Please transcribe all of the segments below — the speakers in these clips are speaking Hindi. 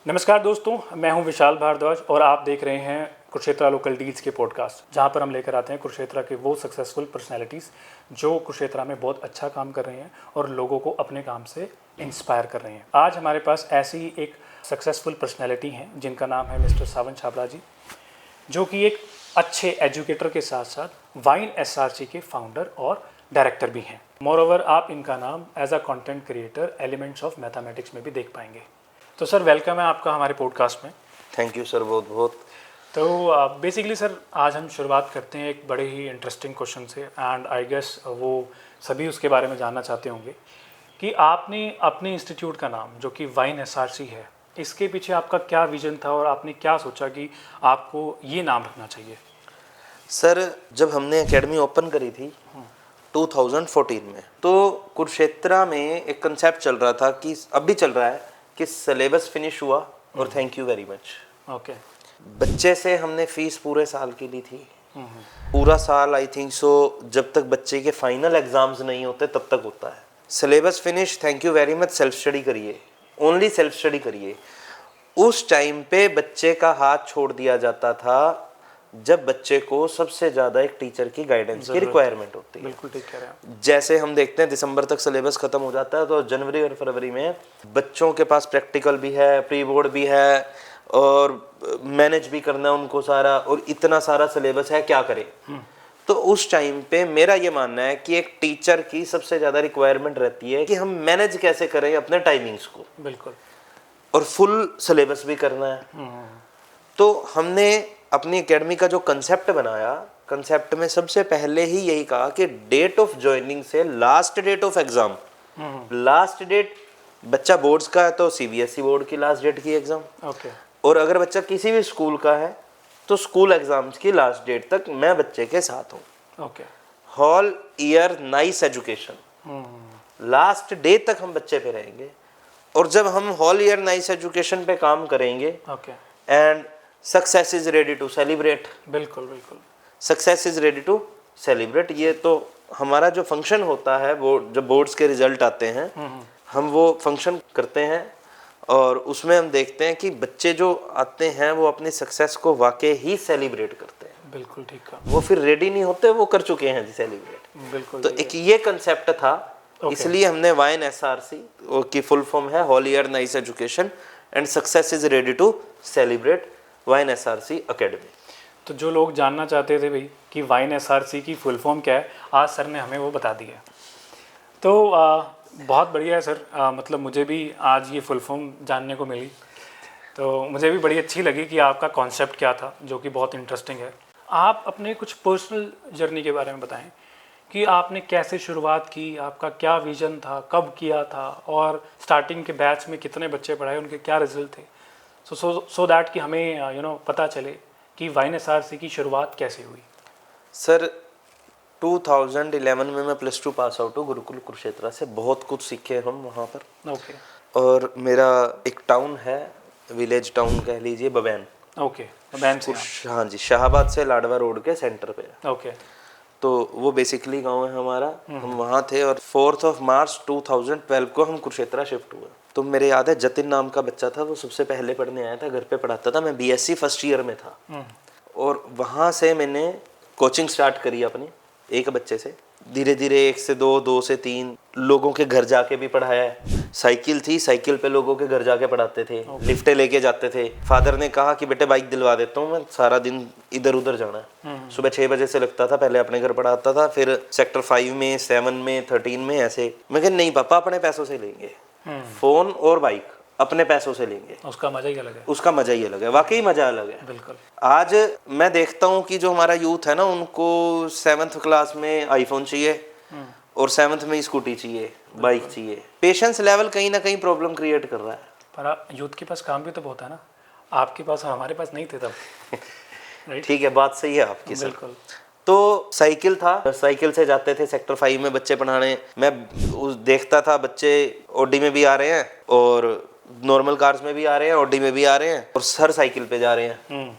नमस्कार दोस्तों, मैं हूं विशाल भारद्वाज और आप देख रहे हैं कुरुक्षेत्र लोकल डील्स के पॉडकास्ट, जहां पर हम लेकर आते हैं कुरुक्षेत्र के वो सक्सेसफुल पर्सनालिटीज़ जो कुरुक्षेत्र में बहुत अच्छा काम कर रहे हैं और लोगों को अपने काम से इंस्पायर कर रहे हैं। आज हमारे पास ऐसी ही एक सक्सेसफुल पर्सनैलिटी हैं जिनका नाम है मिस्टर सावन छाबड़ा जी, जो कि एक अच्छे एजुकेटर के साथ साथ वाइन एसआरसी के फाउंडर और डायरेक्टर भी हैं। मोरओवर आप इनका नाम as a content creator elements of mathematics में भी देख पाएंगे। तो सर, वेलकम है आपका हमारे पॉडकास्ट में। थैंक यू सर, बहुत बहुत। तो बेसिकली सर, आज हम शुरुआत करते हैं एक बड़े ही इंटरेस्टिंग क्वेश्चन से, एंड आई गेस वो सभी उसके बारे में जानना चाहते होंगे कि आपने अपने इंस्टीट्यूट का नाम, जो कि वाइन एसआरसी है, इसके पीछे आपका क्या विजन था और आपने क्या सोचा कि आपको ये नाम रखना चाहिए? सर, जब हमने एकेडमी ओपन करी थी 2014 में, तो कुरुक्षेत्र में एक कंसेप्ट चल रहा था कि अब भी चल रहा है कि सिलेबस फिनिश हुआ और thank you very much. Okay. बच्चे से हमने फीस पूरे साल की ली थी, पूरा साल आई थिंक सो, जब तक बच्चे के फाइनल एग्जाम्स नहीं होते तब तक होता है। Syllabus finish, thank you very much, self study करिए, ओनली सेल्फ स्टडी करिए। उस टाइम पे बच्चे का हाथ छोड़ दिया जाता था जब बच्चे को सबसे ज़्यादा एक टीचर की गाइडेंस की रिक्वायरमेंट होती है। बिल्कुल ठीक कह रहे हैं। जैसे हम देखते हैं दिसंबर तक सिलेबस खत्म हो जाता है, तो जनवरी और फरवरी में बच्चों के पास प्रैक्टिकल भी है, प्री बोर्ड भी है और मैनेज भी करना है उनको सारा, और इतना सारा सिलेबस है, क्या करें। तो उस टाइम पे मेरा ये मानना है कि एक टीचर की सबसे ज़्यादा रिक्वायरमेंट रहती है कि हम मैनेज कैसे करें अपने टाइमिंग्स को। बिल्कुल। और फुल सिलेबस भी करना है। तो हमने अपनी एकेडमी का जो कंसेप्ट बनाया, कंसेप्ट में सबसे पहले ही यही कहा कि डेट ऑफ ज्वाइनिंग से last date of exam, last date बच्चा बोर्ड्स का है तो सीबीएसई बोर्ड की लास्ट डेट की एग्जाम, ओके। और अगर बच्चा किसी भी स्कूल का है तो स्कूल एग्जाम्स की लास्ट डेट तक मैं बच्चे के साथ हूँ। Okay. Whole year nice education, last day तक हम बच्चे पे रहेंगे। और जब हम होल ईयर नाइस एजुकेशन पे काम करेंगे, okay, and success is ready to celebrate. बिल्कुल बिल्कुल। Success is ready to celebrate, ये तो हमारा जो फंक्शन होता है, वो जब बोर्ड्स के रिजल्ट आते हैं हम वो फंक्शन करते हैं और उसमें हम देखते हैं कि बच्चे जो आते हैं वो अपनी सक्सेस को वाकई ही सेलिब्रेट करते हैं। बिल्कुल ठीक कहा। वो फिर रेडी नहीं होते, वो कर चुके हैं जी सेलिब्रेट। बिल्कुल। तो एक ये कंसेप्ट था, इसलिए हमने वाइन एसआरसी की फुल फॉर्म है whole year nice education and success is ready to celebrate Wine SRC academy. तो जो लोग जानना चाहते थे भाई कि वाइन एसआरसी की फुल फॉर्म क्या है, आज सर ने हमें वो बता दिया। तो बहुत बढ़िया है सर, मतलब मुझे भी आज ये फुल फॉर्म जानने को मिली, तो मुझे भी बड़ी अच्छी लगी कि आपका कॉन्सेप्ट क्या था, जो कि बहुत इंटरेस्टिंग है। आप अपने कुछ पर्सनल जर्नी के बारे में बताएं कि आपने कैसे शुरुआत की, आपका क्या विजन था, कब किया था, और स्टार्टिंग के बैच में कितने बच्चे पढ़ाए, उनके क्या रिजल्ट थे, सो दैट कि हमें पता चले कि वाइन एसआरसी की शुरुआत कैसे हुई। सर, 2011 में मैं +2 पास आउट हूँ गुरुकुल कुरुक्षेत्र से। बहुत कुछ सीखे हम वहाँ पर। ओके। और मेरा एक टाउन है, विलेज टाउन कह लीजिए, बबैन। ओके, बबैन से। हाँ जी, शाहबाद से लाडवा रोड के सेंटर पे। ओके। तो वो बेसिकली गांव है हमारा, हम वहाँ थे। और 4 मार्च 2012 को हम कुरुक्षेत्र शिफ्ट हुए। तो मेरे याद है जतिन नाम का बच्चा था, वो सबसे पहले पढ़ने आया था, घर पे पढ़ाता था। मैं बीएससी फर्स्ट ईयर में था और वहाँ से मैंने कोचिंग स्टार्ट करी अपनी एक बच्चे से। धीरे धीरे 1 से 2, 2 से 3 लोगों के घर जाके भी पढ़ाया है। साइकिल थी, साइकिल पे लोगों के घर जाके पढ़ाते थे, लिफ्टें लेके जाते थे। फादर ने कहा कि बेटे बाइक दिलवा देता हूँ, मैं सारा दिन इधर उधर जाना है। सुबह 6 बजे से लगता था, पहले अपने घर पढ़ाता था, फिर सेक्टर 5 में, 7 में, 13 में, ऐसे। मैं कहा नहीं पापा, अपने पैसों से लेंगे, फोन और बाइक अपने पैसों से लेंगे। उसका मजा ही अलग है। उसका मजा ही अलग है, वाकई मजा अलग है। बिल्कुल। आज मैं देखता हूँ कि जो हमारा यूथ है ना, उनको 7th क्लास में आईफोन चाहिए और 7th में स्कूटी चाहिए, बाइक चाहिए। पेशेंस लेवल कहीं ना कहीं प्रॉब्लम क्रिएट कर रहा है। पर यूथ के पास काम भी तो बहुत है ना, आपके पास और हमारे पास नहीं थे तब। राइट। ठीक है, बात सही है आपकी सर। बिल्कुल। तो साइकिल था, साइकिल से जाते थे सेक्टर 5 में बच्चे पढ़ाने। मैं देखता था बच्चे ऑडी में भी आ रहे हैं और नॉर्मल कार्स में भी आ रहे हैं, ऑडी में भी आ रहे हैं, और सर साइकिल पे जा रहे हैं।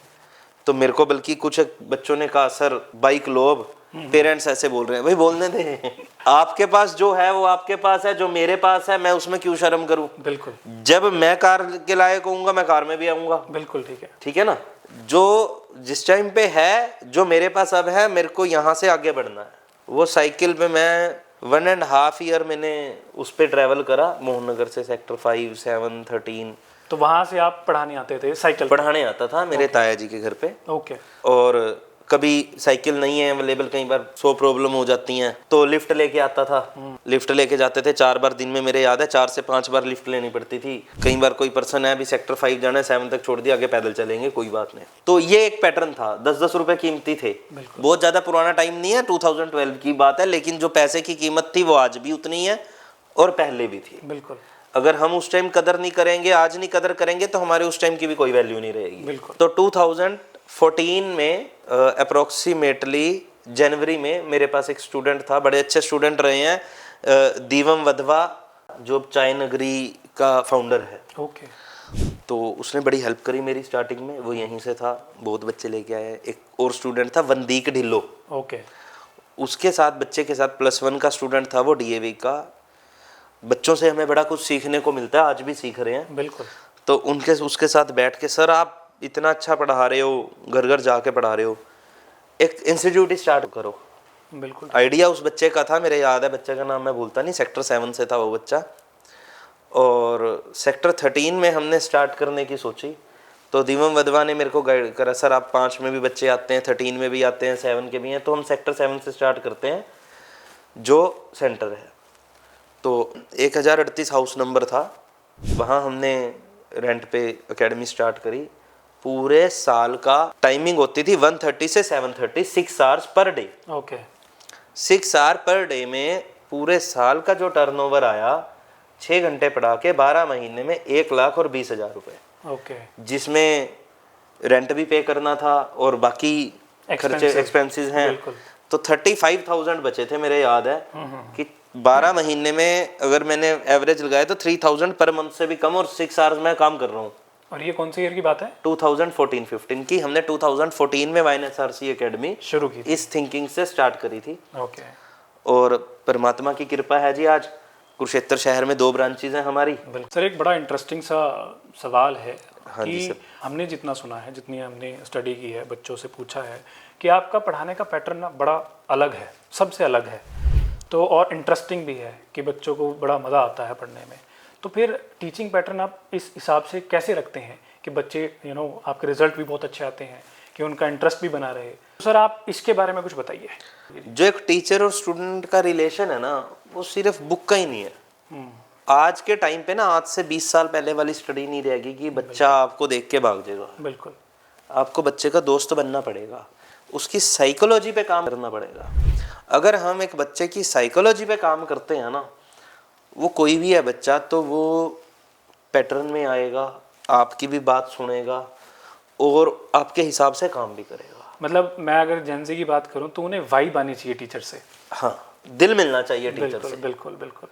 तो मेरे को बल्कि कुछ बच्चों ने कहा सर बाइक लो अब, पेरेंट्स ऐसे बोल रहे हैं, भाई बोलने दे। आपके पास जो है वो आपके पास है, जो मेरे पास है मैं उसमें क्यों शर्म करूं। बिल्कुल। जब मैं कार के लायक होऊंगा मैं कार में भी आऊंगा। बिल्कुल ठीक है। ठीक है ना, जो जिस टाइम पे है, जो मेरे पास अब है, मेरे को यहाँ से आगे बढ़ना है। वो साइकिल पे मैं 1.5 ईयर मैंने उस पर ट्रैवल करा, मोहन नगर से सेक्टर 5, 7, 13। तो वहाँ से आप पढ़ाने आते थे साइकिल? पढ़ाने आता था मेरे ताया जी के घर पे। ओके। और कभी साइकिल नहीं है अवेलेबल, कई बार 100 प्रॉब्लम हो जाती हैं, तो लिफ्ट लेके आता था। लिफ्ट लेके जाते थे 4 बार दिन में, मेरे याद है 4 से 5 बार लिफ्ट लेनी पड़ती थी। कई बार कोई पर्सन है अभी सेक्टर 5 जाना है, 7 तक छोड़ दिया, आगे पैदल चलेंगे, कोई बात नहीं। तो ये एक पैटर्न था। 10-10 रुपए कीमती थे। बहुत ज्यादा पुराना टाइम नहीं है, 2012 की बात है, लेकिन जो पैसे की कीमत थी वो आज भी उतनी है और पहले भी थी। बिल्कुल। अगर हम उस टाइम कदर नहीं करेंगे, आज नहीं कदर करेंगे, तो हमारे उस टाइम की भी कोई वैल्यू नहीं रहेगी। बिल्कुल। तो 2014 में अप्रोक्सीमेटली जनवरी में मेरे पास एक स्टूडेंट था, बड़े अच्छे स्टूडेंट रहे हैं, दीवम वधवा, जो चाय नगरी का फाउंडर है। ओके। तो उसने बड़ी हेल्प करी मेरी स्टार्टिंग में, वो यहीं से था, बहुत बच्चे लेके आए। एक और स्टूडेंट था वंदीक ढिल्लो, ओके। उसके साथ बच्चे के साथ +1 का स्टूडेंट था वो, DAV का। बच्चों से हमें बड़ा कुछ सीखने को मिलता है, आज भी सीख रहे हैं। बिल्कुल। तो उसके साथ बैठ के, सर आप इतना अच्छा पढ़ा रहे हो, घर घर जाके पढ़ा रहे हो, एक इंस्टीट्यूट स्टार्ट करो। बिल्कुल। आइडिया उस बच्चे का था, मेरे याद है, बच्चे का नाम मैं भूलता नहीं, सेक्टर 7 से था वो बच्चा। और सेक्टर 13 में हमने स्टार्ट करने की सोची, तो दीवम वधवा ने मेरे को गाइड करा, सर आप 5 में भी बच्चे आते हैं, 13 में भी आते हैं, 7 के भी हैं, तो हम सेक्टर 7 से स्टार्ट करते हैं जो सेंटर है। तो 1038 हाउस नंबर था, वहाँ हमने रेंट पे एकेडमी स्टार्ट करी। पूरे साल का टाइमिंग होती थी 1:30 से 7:30, 6 hours per day. Okay. 6 hour per day में पूरे साल का जो टर्नओवर आया, 6 घंटे पढ़ा के 12 महीने में 1,20,000 रुपए। ओके। जिसमें रेंट भी पे करना था और बाकी खर्चे एक्सपेंसेस हैं। तो 35,000 बचे थे, मेरे याद है कि 12 महीने में अगर मैंने एवरेज लगाया तो 3,000 पर मंथ से भी कम, और 6 आवर्स में काम कर रहा हूँ। और ये कौन सी ईयर की बात है? 2014-15 की। हमने 2014 में YNSRC एकेडमी शुरू की थी। इस थिंकिंग से स्टार्ट करी थी। ओके। और परमात्मा की कृपा है जी, आज कुरुक्षेत्र शहर में 2 ब्रांचेज हैं हमारी। सर एक बड़ा इंटरेस्टिंग सा सवाल है जी कि सर। हमने जितना सुना है, जितनी हमने स्टडी की है, बच्चों से पूछा है कि आपका पढ़ाने का पैटर्न ना बड़ा अलग है, सबसे अलग है, तो और इंटरेस्टिंग भी है कि बच्चों को बड़ा मज़ा आता है पढ़ने में। तो फिर टीचिंग पैटर्न आप इस हिसाब से कैसे रखते हैं कि बच्चे आपके रिजल्ट भी बहुत अच्छे आते हैं, कि उनका इंटरेस्ट भी बना रहे? तो सर आप इसके बारे में कुछ बताइए। जो एक टीचर और स्टूडेंट का रिलेशन है ना, वो सिर्फ बुक का ही नहीं है। आज के टाइम पे ना, आज से 20 साल पहले वाली स्टडी नहीं रहेगी कि बच्चा आपको देख के भाग जाएगा। बिल्कुल। आपको बच्चे का दोस्त बनना पड़ेगा, उसकी साइकोलॉजी पे काम करना पड़ेगा। अगर हम एक बच्चे की साइकोलॉजी पे काम करते हैं ना, वो कोई भी है बच्चा, तो वो पैटर्न में आएगा, आपकी भी बात सुनेगा और आपके हिसाब से काम भी करेगा। मतलब मैं अगर जेनजी की बात करूं तो उन्हें वाइब आनी चाहिए टीचर से। हाँ, दिल मिलना चाहिए टीचर से। बिल्कुल बिल्कुल।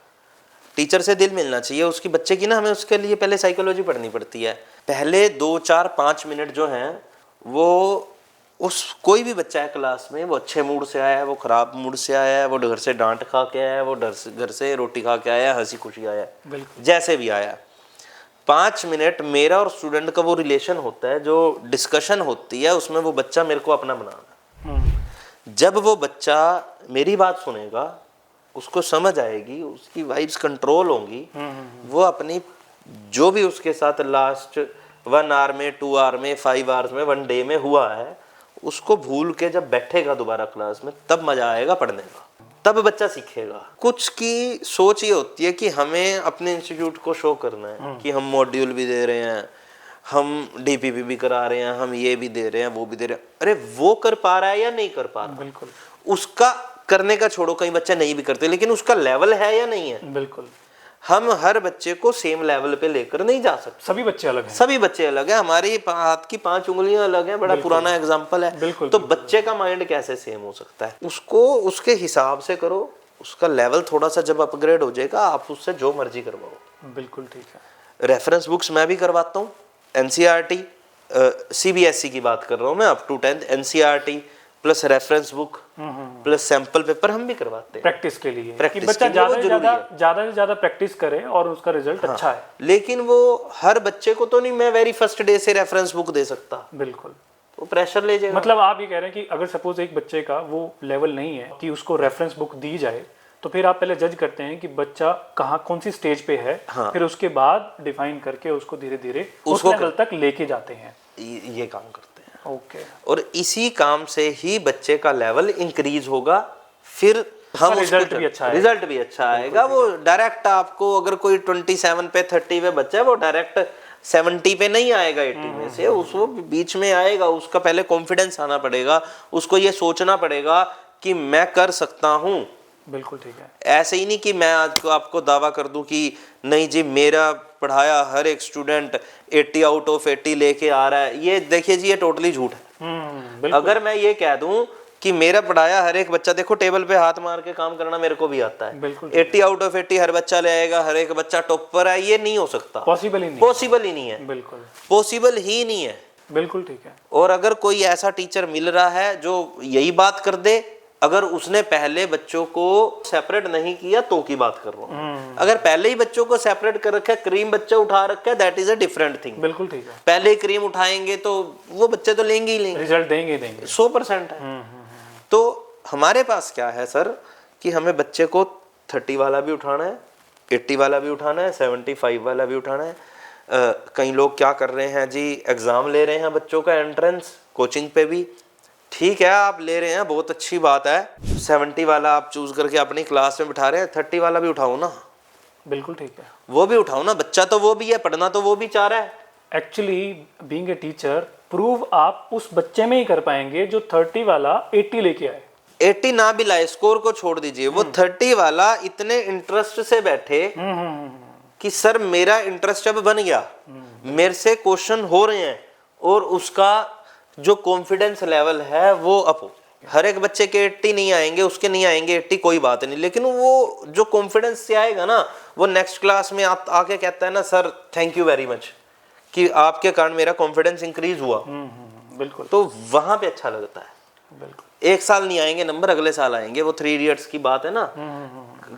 टीचर से दिल मिलना चाहिए उसकी, बच्चे की ना। हमें उसके लिए पहले साइकोलॉजी पढ़नी पड़ती है। पहले 2, 4, 5 मिनट जो हैं वो, उस कोई भी बच्चा है क्लास में, वो अच्छे मूड से आया है, वो खराब मूड से आया है, वो घर से डांट खा के आया है, वो घर से रोटी खा के आया है, हंसी खुशी आया है, जैसे भी आया, 5 मिनट मेरा और स्टूडेंट का वो रिलेशन होता है, जो डिस्कशन होती है, उसमें वो बच्चा मेरे को अपना बनाना है। जब वो बच्चा मेरी बात सुनेगा, उसको समझ आएगी, उसकी वाइब्स कंट्रोल होंगी, वो अपनी जो भी उसके साथ लास्ट 1 आवर में, 2 आवर में, 5 आवर्स में, 1 डे में हुआ है, उसको भूल के जब बैठेगा दोबारा क्लास में, तब मजा आएगा पढ़ने का, तब बच्चा सीखेगा। कुछ की सोच ये होती है कि हमें अपने इंस्टीट्यूट को शो करना है कि हम मॉड्यूल भी दे रहे हैं, हम DPP भी करा रहे हैं, हम ये भी दे रहे हैं, वो भी दे रहे हैं। अरे वो कर पा रहा है या नहीं कर पा रहा? बिल्कुल। उसका करने का छोड़ो, कई बच्चे नहीं भी करते, लेकिन उसका लेवल है या नहीं है? बिल्कुल। हम हर बच्चे को सेम लेवल पे लेकर नहीं जा सकते। सभी बच्चे अलग हैं। सभी बच्चे अलग हैं। हमारी हाथ की 5 उंगलियां अलग हैं, बड़ा पुराना एग्जांपल है। बिल्कुल। तो बच्चे का माइंड कैसे सेम हो सकता है? उसको उसके हिसाब से करो, उसका लेवल थोड़ा सा जब अपग्रेड हो जाएगा, आप उससे जो मर्जी करवाओ। बिल्कुल ठीक है। रेफरेंस बुक्स मैं भी करवाता हूँ, NCERT CBSE की बात कर रहा हूँ मैं, up to 10th NCERT plus reference book plus sample paper हम भी करवाते हैं प्रैक्टिस के लिए, कि प्रैक्टिस बच्चा के लिए वो ज़्यादा से ज़्यादा प्रैक्टिस करे और उसका रिजल्ट अच्छा है। लेकिन वो हर बच्चे को तो नहीं मैं वेरी फर्स्ट डे से रेफरेंस बुक दे सकता, बिल्कुल। वो प्रेशर ले जाएगा। मतलब आप ये कह रहे हैं कि अगर सपोज एक बच्चे का वो लेवल नहीं है कि उसको रेफरेंस बुक दी जाए, तो फिर आप पहले जज करते हैं कि बच्चा कहाँ कौन सी स्टेज पे है, फिर उसके बाद डिफाइन करके उसको धीरे धीरे उस लेवल तक लेके जाते हैं। ये काम करते हैं। ओके। और इसी काम से ही बच्चे का लेवल इंक्रीज होगा, फिर हम रिजल्ट भी अच्छा आएगा। रिजल्ट भी अच्छा आएगा। वो डायरेक्ट आपको अगर कोई 27 पे 30 पे बच्चा है, वो डायरेक्ट 70 पे नहीं आएगा 80 में से, उसको बीच में आएगा। उसका पहले कॉन्फिडेंस आना पड़ेगा, उसको ये सोचना पड़ेगा कि मैं कर सकता हूँ। बिल्कुल ठीक है। ऐसे ही नहीं कि मैं आज को आपको दावा कर दूं कि नहीं जी मेरा पढ़ाया हर एक स्टूडेंट 80 आउट ऑफ 80 लेके आ रहा है। ये देखिए जी, ये टोटली झूठ है। अगर मैं ये कह दूं कि मेरा पढ़ाया हर एक बच्चा, देखो टेबल पे हाथ मार के काम करना मेरे को भी आता है, 80 आउट ऑफ 80 हर बच्चा ले आएगा, हर एक बच्चा टॉपर है, ये नहीं हो सकता। पॉसिबल ही नहीं, पॉसिबल ही नहीं है। बिल्कुल पॉसिबल ही नहीं है। बिल्कुल ठीक है। और अगर कोई ऐसा टीचर मिल रहा है जो यही बात कर दे, अगर उसने पहले बच्चों को सेपरेट नहीं किया तो की बात कर रहा हूँ। अगर पहले ही बच्चों को सेपरेट कर रखा है, क्रीम बच्चा उठा रखा है, that is a different thing. बिल्कुल ठीक है। पहले ही क्रीम उठाएंगे तो वो बच्चे तो लेंगे ही लेंगे, रिजल्ट देंगे देंगे, 100% है। तो हमारे पास क्या है सर, कि हमें बच्चे को 30 वाला भी उठाना है, 80 वाला भी उठाना है, 75 वाला भी उठाना है। कई लोग क्या कर रहे हैं जी, एग्जाम ले रहे हैं बच्चों का एंट्रेंस कोचिंग पे भी। ठीक है, आप ले रहे हैं, बहुत अच्छी बात है। 70 वाला आप चूज करके अपनी क्लास में बिठा रहे हैं, 30 वाला भी उठाओ ना। बिल्कुल ठीक है, वो भी उठाओ ना, बच्चा तो वो भी है, पढ़ना तो वो भी चाह रहा है। Actually being a teacher, prove आप उस बच्चे में ही कर पाएंगे जो 30 वाला 80 लेके आए। 80 ना भी लाए, स्कोर को छोड़ दीजिए, वो 30 वाला इतने इंटरेस्ट से बैठे कि सर मेरा इंटरेस्ट अब बन गया, मेरे से क्वेश्चन हो रहे हैं, और उसका जो कॉन्फिडेंस लेवल है वो अप हो। हर एक बच्चे के 80 नहीं आएंगे, उसके नहीं आएंगे 80, कोई बात नहीं, लेकिन वो जो कॉन्फिडेंस से आएगा ना, वो नेक्स्ट क्लास में आके कहता है ना sir thank you very much कि आपके कारण मेरा कॉन्फिडेंस इंक्रीज हुआ। बिल्कुल। तो वहां पे अच्छा लगता है। बिल्कुल। एक साल नहीं आएंगे नंबर, अगले साल आएंगे। वो 3 इडियट्स की बात है ना,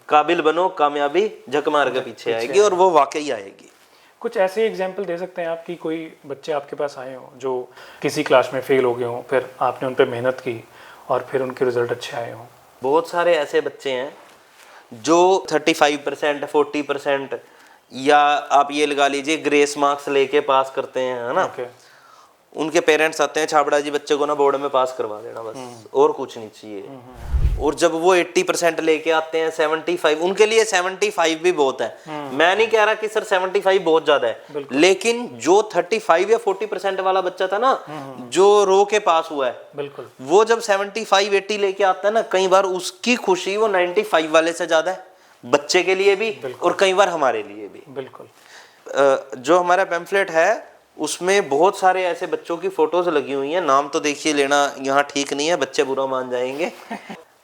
काबिल बनो, कामयाबी झक मार के पीछे आएगी, और वो वाकई आएगी। कुछ ऐसे एग्जाम्पल दे सकते हैं आप कि कोई बच्चे आपके पास आए हो जो किसी क्लास में फेल हो गए हो, फिर आपने उन पर मेहनत की और फिर उनके रिजल्ट अच्छे आए हो? बहुत सारे ऐसे बच्चे हैं जो 35%, 40%, या आप ये लगा लीजिए ग्रेस मार्क्स लेके पास करते हैं, है ना। उनके पेरेंट्स आते हैं, छाबड़ा जी बच्चे को ना बोर्ड में पास करवा देना बस, और कुछ नहीं चाहिए। और जब वो 80% लेके आते हैं, 75, उनके लिए 75 भी बहुत है। मैं नहीं कह रहा कि सर 75 बहुत ज्यादा है, लेकिन जो 35 या 40% वाला बच्चा था ना, जो रो के पास हुआ है, बिल्कुल, वो जब 75, 80 लेके आता है ना, कई बार उसकी खुशी वो 95 वाले से ज्यादा है, बच्चे के लिए भी और कई बार हमारे लिए भी। बिल्कुल। जो हमारा पैम्फलेट है उसमें बहुत सारे ऐसे बच्चों की फोटोज लगी हुई हैं, नाम तो देखिए लेना यहाँ ठीक नहीं है, बच्चे बुरा मान जाएंगे।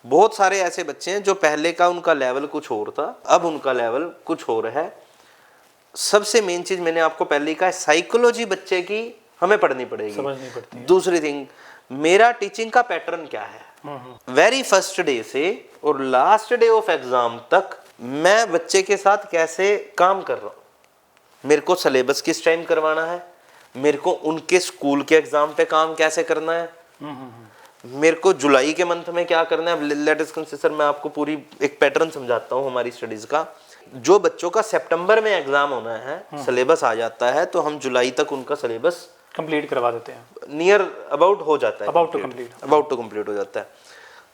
बहुत सारे ऐसे बच्चे हैं जो पहले का उनका लेवल कुछ और था, अब उनका लेवल कुछ और है। सबसे मेन चीज मैंने आपको पहले ही कहा, साइकोलॉजी बच्चे की हमें पढ़नी पड़ेगी, समझनी पड़ती है। दूसरी थिंग, मेरा टीचिंग का पैटर्न क्या है, वेरी फर्स्ट डे से और लास्ट डे ऑफ एग्जाम तक मैं बच्चे के साथ कैसे काम कर रहा हूँ। मेरे को सिलेबस किस टाइम करवाना है, मेरे को उनके स्कूल के एग्जाम पे काम कैसे करना है, मेरे को जुलाई के मंथ में क्या करना है। लेट अस कंसीडर, मैं आपको पूरी एक पैटर्न समझाता हूँ हमारी स्टडीज का। जो बच्चों का सितंबर में एग्जाम होना है, सिलेबस आ जाता है, तो हम जुलाई तक उनका सिलेबस कंप्लीट करवा देते हैं, नियर अबाउट हो जाता है, अबाउट टू कंप्लीट हो जाता है।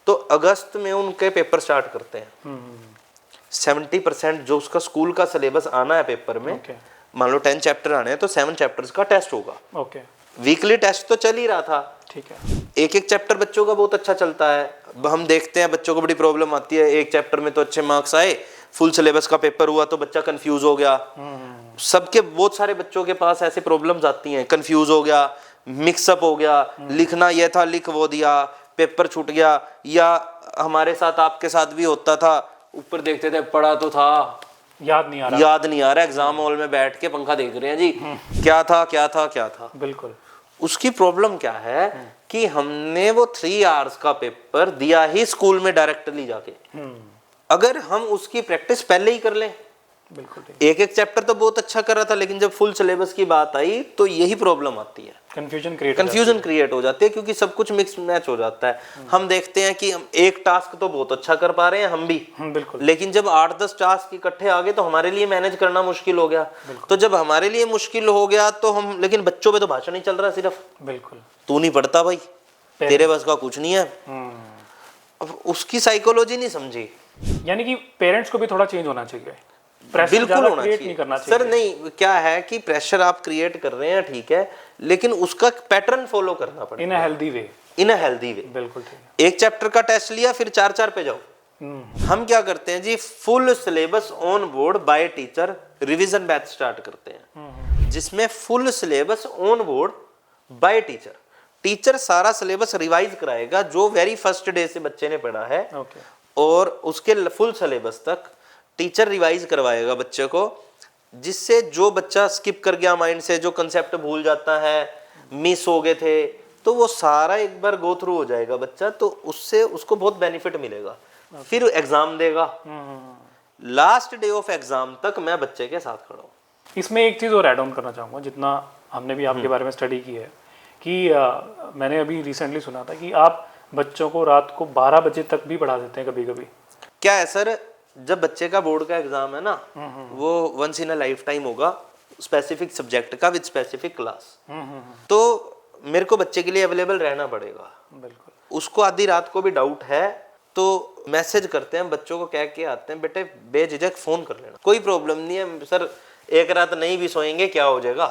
तो अगस्त में उनके पेपर स्टार्ट करते हैं। 70% जो उसका स्कूल का सिलेबस आना है पेपर में, मान लो 10 चैप्टर आने हैं तो 7 चैप्टर्स का टेस्ट होगा। वीकली टेस्ट तो चल ही रहा था, ठीक है। एक एक चैप्टर बच्चों का बहुत अच्छा चलता है। हम देखते हैं बच्चों को बड़ी प्रॉब्लम आती है, एक चैप्टर में तो अच्छे मार्क्स आए, फुल सिलेबस का पेपर हुआ तो बच्चा कंफ्यूज हो गया। सबके बहुत सारे बच्चों के पास ऐसे प्रॉब्लम्स आती हैं, कंफ्यूज हो गया, मिक्सअप हो गया, लिखना ये था लिख वो दिया, पेपर छूट गया। या हमारे साथ आपके साथ भी होता था, ऊपर देखते थे पढ़ा तो था, याद नहीं आ रहा, एग्जाम हॉल में बैठ के पंखा देख रहे हैं जी, क्या था क्या था क्या था। बिल्कुल। उसकी प्रॉब्लम क्या है कि हमने वो 3 आवर्स का पेपर दिया ही स्कूल में डायरेक्टली जाके। अगर हम उसकी प्रैक्टिस पहले ही कर लें, बिल्कुल ठीक। एक एक चैप्टर तो बहुत अच्छा कर रहा था, लेकिन जब फुल सिलेबस की बात आई तो यही प्रॉब्लम आती है, कंफ्यूजन क्रिएट हो जाती है, क्योंकि सब कुछ मिक्स मैच हो जाता है। हम देखते हैं कि हम एक टास्क तो बहुत अच्छा कर पा रहे हैं हम भी, बिल्कुल, लेकिन जब 8-10 टास्क इकट्ठे आ गए तो हमारे लिए मैनेज करना मुश्किल हो गया। तो जब हमारे लिए मुश्किल हो गया तो हम, लेकिन बच्चों पे तो भाषण ही चल रहा है सिर्फ, बिल्कुल, तू नहीं पढ़ता भाई, तेरे बस का कुछ नहीं है। अब उसकी साइकोलॉजी नहीं समझी। यानी कि पेरेंट्स को भी थोड़ा चेंज होना चाहिए, प्रेशर बिल्कुल ज़्यादा होना क्रिएट चाहिए नहीं करना चाहिए। सर। नहीं, क्या है कि प्रेशर आप क्रिएट कर रहे हैं ठीक है, लेकिन उसका पैटर्न फॉलो करना पड़ेगा इन a healthy way. In a healthy way. बिल्कुल ठीक एक चैप्टर का टेस्ट लिया फिर 4-4 पे जाओ। हम क्या करते हैं जी, full syllabus on board by teacher revision batch start करते हैं, जिसमें full syllabus on board by teacher, teacher सारा सिलेबस रिवाइज कराएगा जो वेरी फर्स्ट डे से बच्चे ने पढ़ा है, और उसके फुल सिलेबस तक टीचर रिवाइज करवाएगा बच्चे को, जिससे जो बच्चा स्किप कर गया माइंड से, जो कंसेप्ट भूल जाता है, मिस हो गए थे, तो वो सारा एक बार गो थ्रू हो जाएगा बच्चा, तो उससे उसको बहुत बेनिफिट मिलेगा। फिर एग्जाम देगा, लास्ट डे ऑफ एग्जाम तक मैं बच्चे के साथ खड़ा हूँ। इसमें एक चीज़ और ऐड ऑन करना चाहूँगा, जितना हमने भी आपके बारे में स्टडी की है कि मैंने अभी रिसेंटली सुना था कि आप बच्चों को रात को 12 बजे तक भी पढ़ा देते हैं कभी कभी। क्या है सर, जब बच्चे का बोर्ड का एग्जाम है ना, वो once in a lifetime होगा, स्पेसिफिक सब्जेक्ट का विद स्पेसिफिक क्लास, तो मेरे को बच्चे के लिए अवेलेबल रहना पड़ेगा। बिल्कुल। उसको आधी रात को भी डाउट है तो मैसेज करते हैं, बच्चों को कह के आते हैं, बेटे बेझिझक फोन कर लेना, कोई प्रॉब्लम नहीं है सर, एक रात नहीं भी सोएंगे क्या हो जाएगा।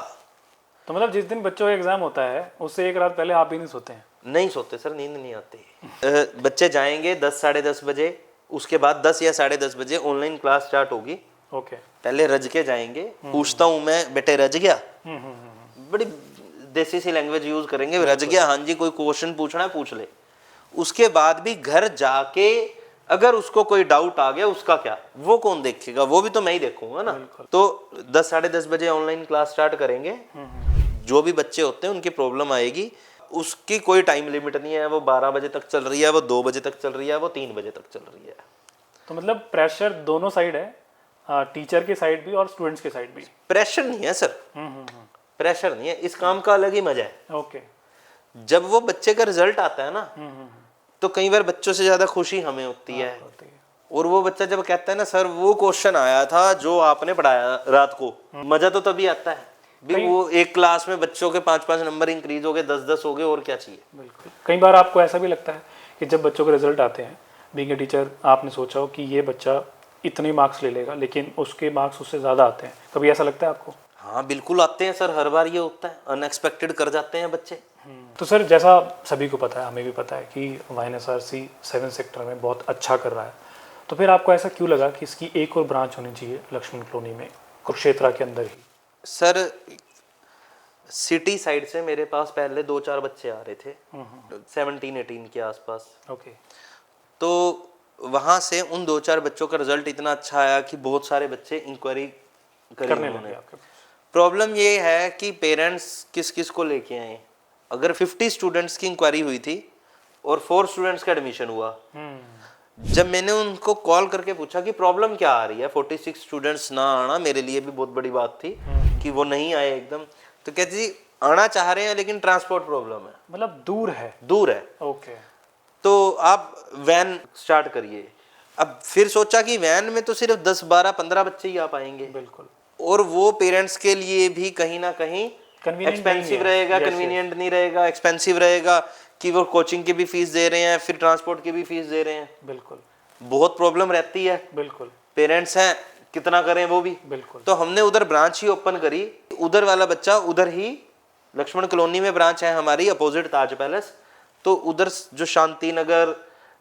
तो मतलब जिस दिन बच्चों का एग्जाम होता है उससे एक रात पहले आप ही नहीं सोते हैं? नहीं सोते सर, नींद नहीं आती। बच्चे जाएंगे 10-10:30 बजे, उसके बाद 10 या 10:30 बजे ऑनलाइन क्लास स्टार्ट होगी। ओके। पहले रज के जाएंगे, पूछता हूँ मैं, बेटे रज गया, बड़ी देसी सी लैंग्वेज यूज करेंगे, रज गया, हाँ जी, कोई क्वेश्चन पूछना है पूछ ले। उसके बाद भी घर जाके अगर उसको कोई डाउट आ गया, उसका क्या, वो कौन देखेगा, वो भी तो मैं ही देखूंगा ना। तो 10-10:30 बजे ऑनलाइन क्लास स्टार्ट करेंगे, जो भी बच्चे होते हैं उनकी प्रॉब्लम आएगी, उसकी कोई टाइम लिमिट नहीं है, वो 12 बजे तक चल रही है, वो 2 बजे तक चल रही है, वो 3 बजे तक चल रही है। तो मतलब प्रेशर दोनों साइड है, टीचर के साइड भी और स्टूडेंट्स के साइड भी। प्रेशर नहीं है सर, प्रेशर नहीं है, इस काम का अलग ही मजा है। ओके। जब वो बच्चे का रिजल्ट आता है ना, तो कई बार बच्चों से ज्यादा खुशी हमें होती है। और वो बच्चा जब कहता है ना, सर वो क्वेश्चन आया था जो आपने पढ़ाया रात को, मजा तो तभी आता है भी। वो एक क्लास में बच्चों के 5-5 नंबर इंक्रीज हो गए, 10-10 हो गए, और क्या चाहिए। बिल्कुल। कई बार आपको ऐसा भी लगता है कि जब बच्चों के रिजल्ट आते हैं, बीइंग ए टीचर आपने सोचा हो कि ये बच्चा इतने मार्क्स ले लेगा, लेकिन उसके मार्क्स उससे ज़्यादा आते हैं, कभी ऐसा लगता है आपको? हाँ बिल्कुल आते हैं सर, हर बार ये होता है, अनएक्सपेक्टेड कर जाते हैं बच्चे। तो सर जैसा सभी को पता है, हमें भी पता है कि YNSRC 7 सेक्टर में बहुत अच्छा कर रहा है, तो फिर आपको ऐसा क्यों लगा कि इसकी एक और ब्रांच होनी चाहिए लक्ष्मण कॉलोनी में, कुरुक्षेत्र के अंदर ही? सर सिटी साइड से मेरे पास पहले 2-4 बच्चे आ रहे थे, 17-18 के आसपास। ओके। तो वहाँ से उन 2-4 बच्चों का रिजल्ट इतना अच्छा आया कि बहुत सारे बच्चे इंक्वायरी करने लगे आपके पास। प्रॉब्लम ये है कि पेरेंट्स किस किस को लेके आए। अगर 50 स्टूडेंट्स की इंक्वायरी हुई थी और 4 स्टूडेंट्स का एडमिशन हुआ, जब मैंने उनको कॉल करके पूछा कि प्रॉब्लम क्या आ रही है, 46 स्टूडेंट्स ना आना मेरे लिए भी बहुत बड़ी बात थी कि वो नहीं आए एकदम। तो कहते जी आना चाह रहे हैं लेकिन ट्रांसपोर्ट प्रॉब्लम है, मतलब दूर है। दूर है। ओके। तो आप वैन स्टार्ट करिए। अब फिर सोचा कि वैन में तो सिर्फ 10-12-15 बच्चे ही आ पाएंगे। बिल्कुल। और वो पेरेंट्स के लिए भी कहीं ना कहीं एक्सपेंसिव रहेगा, कन्वीनियंट नहीं रहेगा, एक्सपेंसिव रहेगा कि वो कोचिंग की भी फीस दे रहे हैं, फिर ट्रांसपोर्ट की भी फीस दे रहे हैं। बिल्कुल। बहुत प्रॉब्लम रहती है। बिल्कुल। पेरेंट्स हैं, कितना करें वो भी। बिल्कुल। तो हमने उधर ब्रांच ही ओपन करी, उधर वाला बच्चा उधर ही, लक्ष्मण कॉलोनी में ब्रांच है हमारी, अपोजिट ताज पैलेस। तो उधर जो शांति नगर,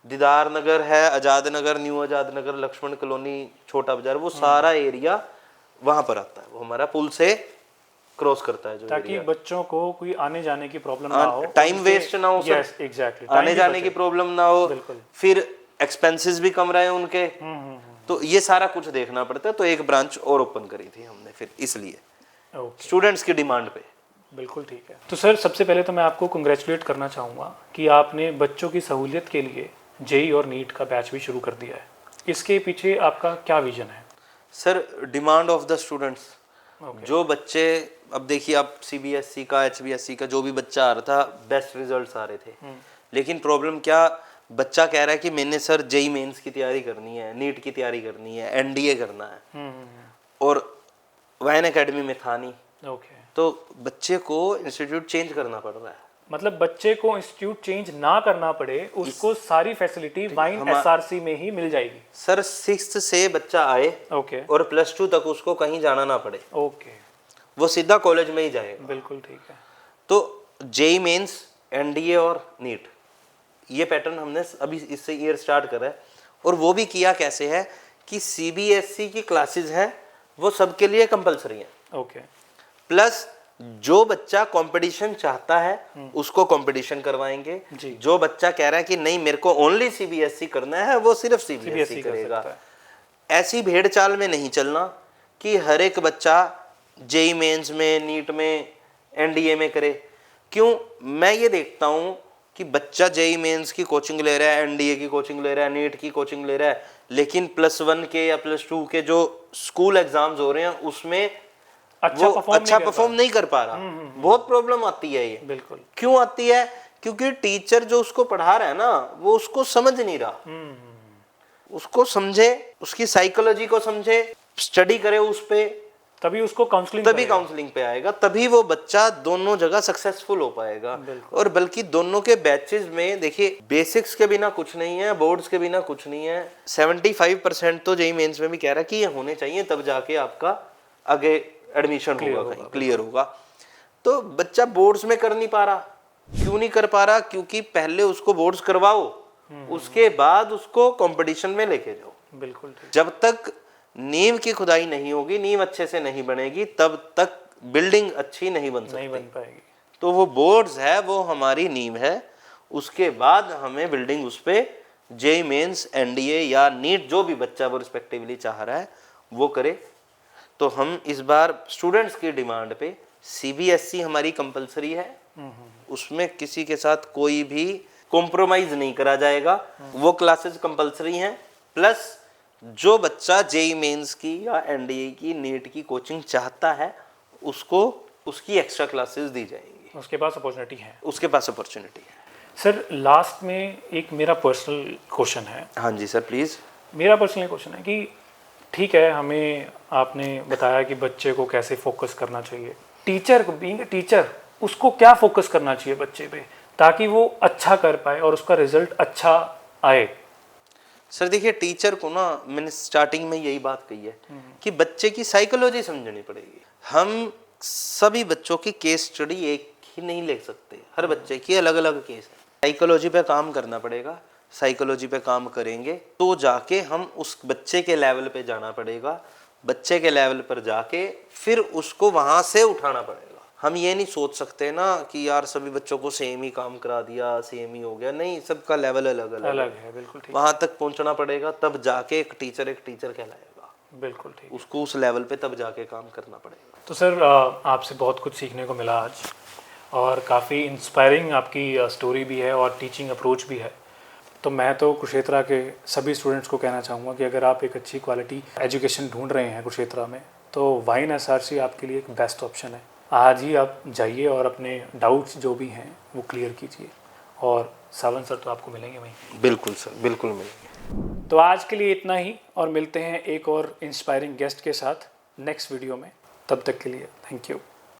दीदार नगर है, आजाद नगर, न्यू आजाद नगर, लक्ष्मण कॉलोनी, छोटा बाजार, वो सारा एरिया वहां पर आता है। वो हमारा पुल से क्रॉस करता है जो ताकि एरिया, बच्चों को कोई आने जाने की प्रॉब्लम ना हो, टाइम वेस्ट ना हो। यस एग्जैक्टली, आने जाने की प्रॉब्लम ना हो, बिल्कुल। फिर एक्सपेंसेस भी कम रहे उनके। तो ये सारा कुछ देखना पड़ता है। तो एक ब्रांच और ओपन करी थी हमने फिर, इसलिए स्टूडेंट्स की डिमांड पे। बिल्कुल ठीक है। तो सर सबसे पहले तो मैं आपको कंग्रेचुलेट करना चाहूँगा कि आपने बच्चों की सहूलियत के लिए जेई और नीट का बैच भी शुरू कर दिया है। इसके पीछे आपका क्या विजन है? Sir demand of the students, Okay. जो बच्चे, अब देखिए आप सीबीएसई का, एचबीएसई का जो भी बच्चा आ रहा था, बेस्ट रिजल्ट्स आ रहे थे। लेकिन प्रॉब्लम क्या, बच्चा कह रहा है कि मैंने सर जेई मेंस की तैयारी करनी है, नीट की तैयारी करनी है, एनडीए करना है, और वाइन एकेडमी में था नहीं, ओके। तो बच्चे को इंस्टीट्यूट चेंज करना पड़ रहा है। मतलब बच्चे को इंस्टीट्यूट चेंज ना करना पड़े, उसको सारी फैसिलिटी वाइन एसआरसी में ही मिल जाएगी। सर 6th से बच्चा आए ओके और +2 तक उसको कहीं जाना ना पड़े, ओके, वो सीधा कॉलेज में ही जाएगा। बिल्कुल ठीक है। तो जेई मेंस, एनडीए और नीट, ये पैटर्न हमने अभी इससे ईयर स्टार्ट करा है। और वो भी किया कैसे है कि सीबीएसई की क्लासेस हैं वो सबके लिए कंपलसरी हैं, ओके प्लस जो बच्चा कंपटीशन चाहता है उसको कंपटीशन करवाएंगे। जी। जो बच्चा कह रहा है कि नहीं मेरे को ओनली सीबीएसई करना है, वो सिर्फ सीबीएसई कर करेगा। सकता है। ऐसी भेड़ चाल में नहीं चलना कि हर एक बच्चा जेई मेंस में, नीट में, एनडीए में करे। क्यों? मैं ये देखता हूँ कि बच्चा जेई मेंस की कोचिंग ले रहा है, एनडीए की कोचिंग ले रहा है, नीट की कोचिंग ले रहा है, लेकिन +1 के या +2 के जो स्कूल एग्जाम्स हो रहे हैं उसमें अच्छा परफॉर्म नहीं कर पा रहा। बहुत प्रॉब्लम आती है ये। बिल्कुल। क्यों आती है? क्योंकि टीचर जो उसको पढ़ा रहा है ना, वो उसको समझ नहीं रहा। उसको समझे, उसकी साइकोलॉजी को समझे, स्टडी करे उस पे, तभी उसको काउंसलिंग काउंसलिंग पे आएगा, तभी वो बच्चा दोनों जगह सक्सेसफुल हो पाएगा। और बल्कि दोनों के बैचेस में देखिए, बेसिक्स के बिना कुछ नहीं है, बोर्ड्स के बिना कुछ नहीं है। 75% तो जेई मेंस में भी कह रहा है कि ये होने चाहिए, तब जाके आपका आगे एडमिशन होगा, कहीं क्लियर होगा। तो बच्चा बोर्ड्स में कर नहीं पा रहा। क्यों नहीं कर पा रहा? क्योंकि पहले उसको बोर्ड्स करवाओ, उसके बाद उसको कंपटीशन में लेके जाओ। बिल्कुल। जब तक नींव की खुदाई नहीं होगी, नींव अच्छे से नहीं बनेगी, तब तक बिल्डिंग अच्छी नहीं बन सकती, नहीं बन पाएगी। तो वो बोर्ड्स है, वो हमारी नींव है। उसके बाद हमें बिल्डिंग उस पे जेई मेंस, एनडीए या नीट, जो भी बच्चा वो रिस्पेक्टिवली चाह रहा है वो करे। तो हम इस बार स्टूडेंट्स की डिमांड पे सीबीएसई हमारी कंपलसरी है, उसमें किसी के साथ कोई भी कॉम्प्रोमाइज नहीं करा जाएगा। वो क्लासेस कंपलसरी हैं, प्लस जो बच्चा जेई मेंस की या एनडीए की, नीट की कोचिंग चाहता है उसको उसकी एक्स्ट्रा क्लासेस दी जाएंगी। उसके पास अपॉर्चुनिटी है। उसके पास अपॉर्चुनिटी है। सर लास्ट में एक मेरा पर्सनल क्वेश्चन है। हाँ जी सर प्लीज़। मेरा पर्सनल क्वेश्चन है कि ठीक है, हमें आपने बताया कि बच्चे को कैसे फोकस करना चाहिए, टीचर को, बीइंग टीचर, उसको क्या फोकस करना चाहिए बच्चे पे ताकि वो अच्छा कर पाए और उसका रिजल्ट अच्छा आए? सर देखिए, टीचर को ना, मैंने स्टार्टिंग में यही बात कही है कि बच्चे की साइकोलॉजी समझनी पड़ेगी। हम सभी बच्चों की केस स्टडी एक ही नहीं ले सकते, हर बच्चे की अलग अलग केस है। साइकोलॉजी पे काम करना पड़ेगा। साइकोलॉजी पे काम करेंगे तो जाके हम उस बच्चे के लेवल पे जाना पड़ेगा। बच्चे के लेवल पर जाके फिर उसको वहां से उठाना पड़ेगा। हम ये नहीं सोच सकते ना कि यार सभी बच्चों को सेम ही काम करा दिया, सेम ही हो गया। नहीं, सबका लेवल अलग अलग है। बिल्कुल ठीक। वहां तक पहुंचना पड़ेगा, तब जाके एक टीचर कहलाएगा। बिल्कुल ठीक। उसको उस लेवल पे तब जाके काम करना पड़ेगा। तो सर आपसे बहुत कुछ सीखने को मिला आज, और काफ़ी इंस्पायरिंग आपकी स्टोरी भी है और टीचिंग अप्रोच भी है। तो मैं तो कुरुक्षेत्र के सभी स्टूडेंट्स को कहना चाहूँगा कि अगर आप एक अच्छी क्वालिटी एजुकेशन ढूंढ रहे हैं कुरुक्षेत्र में, तो वाइन एसआरसी आपके लिए एक बेस्ट ऑप्शन है। आज ही आप जाइए और अपने डाउट्स जो भी हैं वो क्लियर कीजिए, और सावन सर तो आपको मिलेंगे वहीं। बिल्कुल सर, बिल्कुल मिलेंगे। तो आज के लिए इतना ही, और मिलते हैं एक और इंस्पायरिंग गेस्ट के साथ नेक्स्ट वीडियो में। तब तक के लिए थैंक यू।